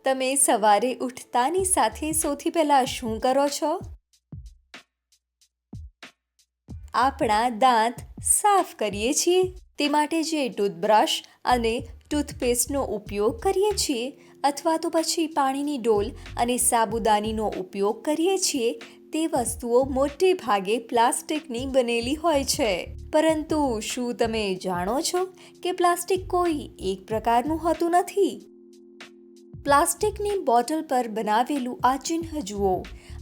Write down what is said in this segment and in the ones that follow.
તમે સવારે ઉઠતાની સાથે સૌથી પહેલાં શું કરો છો? આપણા દાંત સાફ કરીએ છીએ. તે માટે જે ટૂથબ્રશ અને ટૂથપેસ્ટનો ઉપયોગ કરીએ છીએ અથવા તો પછી પાણીની ડોલ અને સાબુદાનીનો ઉપયોગ કરીએ છીએ તે વસ્તુઓ મોટે ભાગે પ્લાસ્ટિકની બનેલી હોય છે. પરંતુ શું તમે જાણો છો કે પ્લાસ્ટિક કોઈ એક પ્રકારનું હોતું નથી? પ્લાસ્ટિકની બોટલ પર બનાવેલું આ ચિહ્ન જુઓ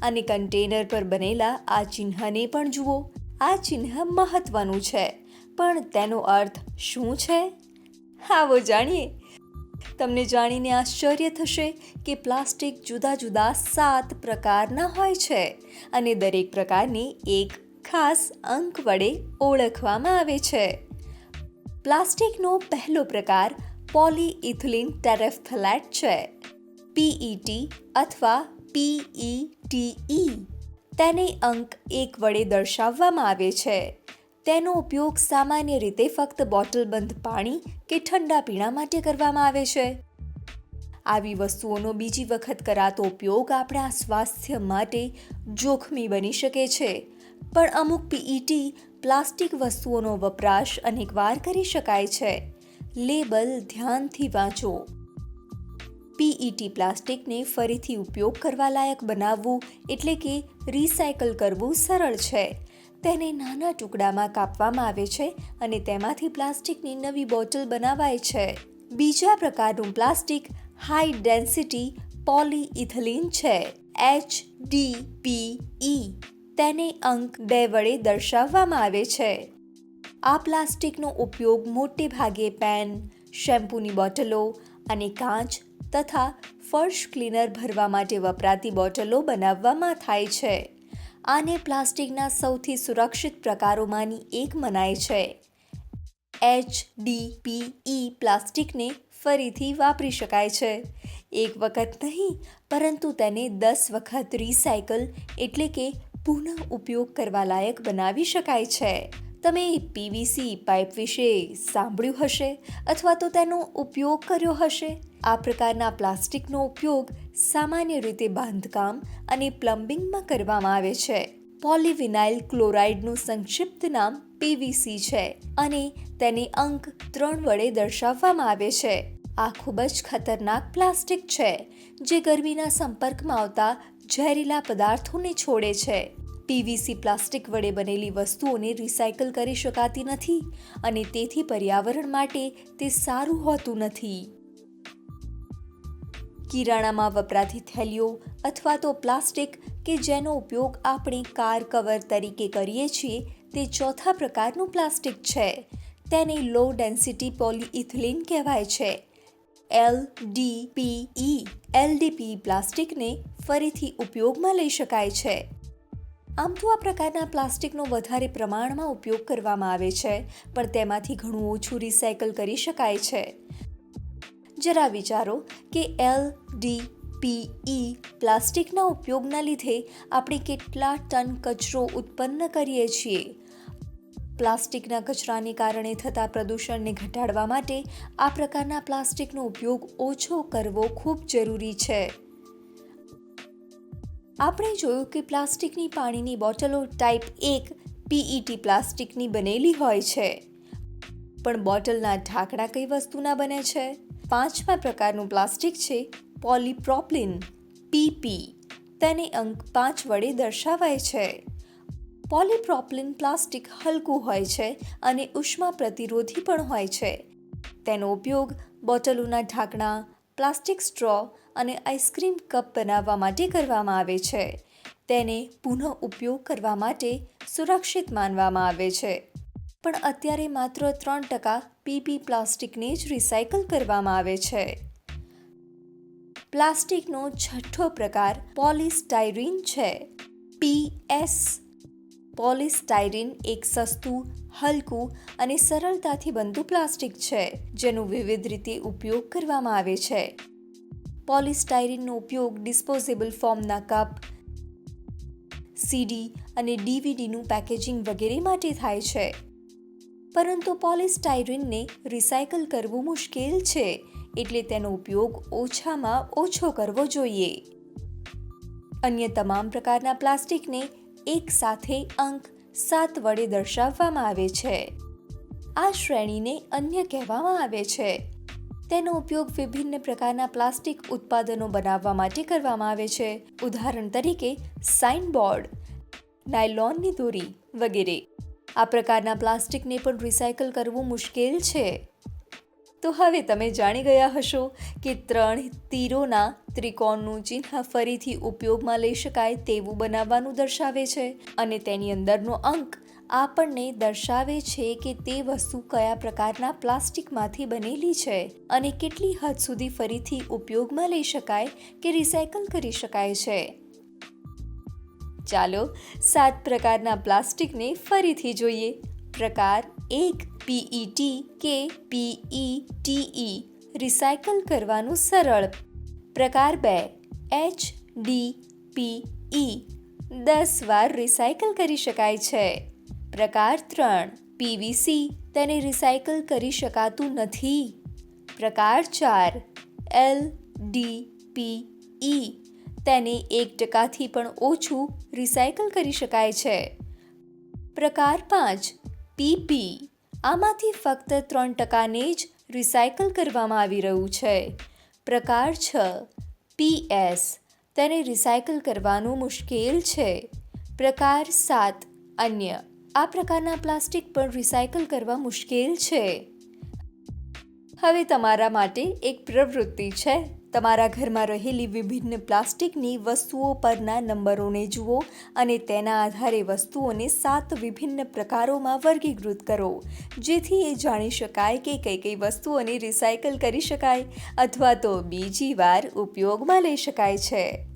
અને કન્ટેનર પર બનેલા આ ચિહ્નને પણ જુઓ. આ ચિહ્ન મહત્વનું છે, પણ તેનો અર્થ શું છે? આવો જાણીએ. તમને જાણીને આશ્ચર્ય થશે કે પ્લાસ્ટિક જુદા જુદા 7 પ્રકારના હોય છે અને દરેક પ્રકારને એક ખાસ અંક વડે ઓળખવામાં આવે છે. પ્લાસ્ટિકનો પહેલો પ્રકાર પોલીઇથિલિન ટેરેફથેલેટ છે, PET અથવા PETE. તેને અંક 1 વડે દર્શાવવામાં આવે છે. તેનો ઉપયોગ સામાન્ય રીતે ફક્ત બોટલબંધ પાણી કે ઠંડા પીણા માટે કરવામાં આવે છે. આવી વસ્તુઓનો બીજી વખત કરાતો ઉપયોગ આપણા સ્વાસ્થ્ય માટે જોખમી બની શકે છે. પણ અમુક PET પ્લાસ્ટિક વસ્તુઓનો વપરાશ અનેકવાર કરી શકાય છે. લેબલ ધ્યાનથી વાંચો. PET પ્લાસ્ટિકને ફરીથી ઉપયોગ કરવા લાયક બનાવવું એટલે કે રિસાયકલ કરવું સરળ છે. તેને નાના ટુકડામાં કાપવામાં આવે છે અને તેમાંથી પ્લાસ્ટિકની નવી બોટલ બનાવાય છે. બીજા પ્રકારનું પ્લાસ્ટિક હાઈ ડેન્સિટી પોલીઇથિલિન છે, HDPE. તેને અંક 2 વડે દર્શાવવામાં આવે છે. આ પ્લાસ્ટિકનો ઉપયોગ મોટે ભાગે પેન, શેમ્પૂની બોટલો અને કાચ તથા ફર્શ ક્લીનર ભરવા માટે વપરાતી બોટલો બનાવવામાં થાય છે. આને પ્લાસ્ટિકના સૌથી સુરક્ષિત પ્રકારોમાંની એક મનાય છે. HDPE પ્લાસ્ટિકને ફરીથી વાપરી શકાય છે. એક વખત નહીં, પરંતુ તેને 10 વખત રિસાયકલ એટલે કે પુનઃ ઉપયોગ કરવા લાયક બનાવી શકાય છે. તમે PVC પાઇપ વિશે સાંભળ્યું હશે અથવા તો તેનો ઉપયોગ કર્યો હશે. આ પ્રકારના પ્લાસ્ટિકનો ઉપયોગ સામાન્ય રીતે બાંધકામ અને પ્લમ્બિંગમાં કરવામાં આવે છે. પોલીવિનાઇલ ક્લોરાઇડનું સંક્ષિપ્ત નામ PVC છે અને તેને અંક 3 વડે દર્શાવવામાં આવે છે. આ ખૂબ જ ખતરનાક પ્લાસ્ટિક છે જે ગરમીના સંપર્કમાં આવતા ઝેરીલા પદાર્થોને છોડે છે. PVC પ્લાસ્ટિક વડે બનેલી વસ્તુઓને રિસાયકલ કરી શકાતી નથી અને તેથી પર્યાવરણ માટે તે સારું હોતું નથી. કિરાણામાં વપરાતી થેલીઓ અથવા તો પ્લાસ્ટિક કે જેનો ઉપયોગ આપણે કાર કવર તરીકે કરીએ છીએ તે ચોથા પ્રકારનું પ્લાસ્ટિક છે. તેને લો ડેન્સિટી પોલીઇથિલિન કહેવાય છે, LDPE. LDPE પ્લાસ્ટિકને ફરીથી ઉપયોગમાં લઈ શકાય છે. આમ તો આ પ્રકારના પ્લાસ્ટિકનો વધારે પ્રમાણમાં ઉપયોગ કરવામાં આવે છે, પણ તેમાંથી ઘણું ઓછું રિસાયકલ કરી શકાય છે. જરા વિચારો કે LDPE પ્લાસ્ટિકના ઉપયોગના લીધે આપણે કેટલા ટન કચરો ઉત્પન્ન કરીએ છીએ. પ્લાસ્ટિકના કચરાને કારણે થતા પ્રદૂષણને ઘટાડવા માટે આ પ્રકારના પ્લાસ્ટિકનો ઉપયોગ ઓછો કરવો ખૂબ જરૂરી છે. આપણે જોયું કે પ્લાસ્ટિકની પાણીની બોટલો ટાઈપ 1 PET પ્લાસ્ટિકની બનેલી હોય છે. પણ બોટલના ઢાંકણા કઈ વસ્તુના બને છે? 5મા પ્રકારનું પ્લાસ્ટિક છે પોલીપ્રોપિલિન, PP. તેને અંક 5 વડે દર્શાવાય છે. પોલીપ્રોપિલિન પ્લાસ્ટિક હલકું હોય છે અને ઉષ્મા પ્રતિરોધી પણ હોય છે. તેનો ઉપયોગ બોટલોના ઢાંકણા, પ્લાસ્ટિક સ્ટ્રો અને આઈસ્ક્રીમ કપ બનાવવા માટે કરવામાં આવે છે. તેને પુનઃ ઉપયોગ કરવા માટે સુરક્ષિત માનવામાં આવે છે. પણ અત્યારે માત્ર 3% PP પ્લાસ્ટિકને જ રિસાયકલ કરવામાં આવે છે. પ્લાસ્ટિકનો છઠ્ઠો પ્રકાર પોલીસ્ટાયરીન છે, PS. પોલીસ્ટાયરીન એક સસ્તું, હલકું અને સરળતાથી બનતું પ્લાસ્ટિક છે જેનો વિવિધ રીતે ઉપયોગ કરવામાં આવે છે. પોલીસ્ટાયરીનનો ઉપયોગ ડિસ્પોઝેબલ ફોર્મના કપ, CD અને DVDનું પેકેજિંગ વગેરે માટે થાય છે. પરંતુ પોલીસ્ટાયરીનને રિસાયકલ કરવું મુશ્કેલ છે એટલે તેનો ઉપયોગ ઓછામાં ઓછો કરવો જોઈએ. અન્ય તમામ પ્રકારના પ્લાસ્ટિકને એક સાથે અંક 7 વડે દર્શાવવામાં આવે છે. આ શ્રેણીને અન્ય કહેવામાં આવે છે. તેનો ઉપયોગ વિભિન્ન પ્રકારના પ્લાસ્ટિક ઉત્પાદનો બનાવવા માટે કરવામાં આવે છે. ઉદાહરણ તરીકે સાઇનબોર્ડ, નાયલોનની દોરી વગેરે. આ પ્રકારના પ્લાસ્ટિકને પણ રિસાયકલ કરવું મુશ્કેલ છે. તો હવે તમે જાણી ગયા હશો કે 3 તીરોના ત્રિકોણનું ચિહ્ન ફરીથી ઉપયોગમાં લઈ શકાય તેવું બનાવવાનું દર્શાવે છે અને તેની અંદરનો અંક આપણને દર્શાવે છે કે તે વસ્તુ કયા પ્રકારના પ્લાસ્ટિકમાંથી બનેલી છે અને કેટલી હદ સુધી ફરીથી ઉપયોગમાં લઈ શકાય કે રિસાયકલ કરી શકાય છે. ચાલો 7 પ્રકારના પ્લાસ્ટિકને ફરીથી જોઈએ. પ્રકાર 1 PET કે PETE રિસાયકલ કરવાનું સરળ. પ્રકાર 2 HDPE 10 વાર રિસાયકલ કરી શકાય છે. પ્રકાર 3 PVC તેને રિસાયકલ કરી શકાતું નથી. પ્રકાર 4 LDPE તેને 1% પણ ઓછું રિસાયકલ કરી શકાય છે. પ્રકાર 5 PP આમાંથી ફક્ત 3%ને જ રિસાયકલ કરવામાં આવી રહ્યું છે. પ્રકાર 6 PS તેને રિસાયકલ કરવાનું મુશ્કેલ છે. પ્રકાર 7 અન્ય આ પ્રકારના પ્લાસ્ટિક પણ રિસાયકલ કરવા મુશ્કેલ છે. હવે તમારા માટે એક પ્રવૃત્તિ છે. તમારા ઘરમાં રહેલી વિભિન્ન પ્લાસ્ટિકની વસ્તુઓ પરના નંબરોને જુઓ અને તેના આધારે વસ્તુઓને 7 વિભિન્ન પ્રકારોમાં વર્ગીકૃત કરો, જેથી એ જાણી શકાય કે કઈ કઈ વસ્તુઓને રિસાયકલ કરી શકાય અથવા તો બીજી વાર ઉપયોગમાં લઈ શકાય છે.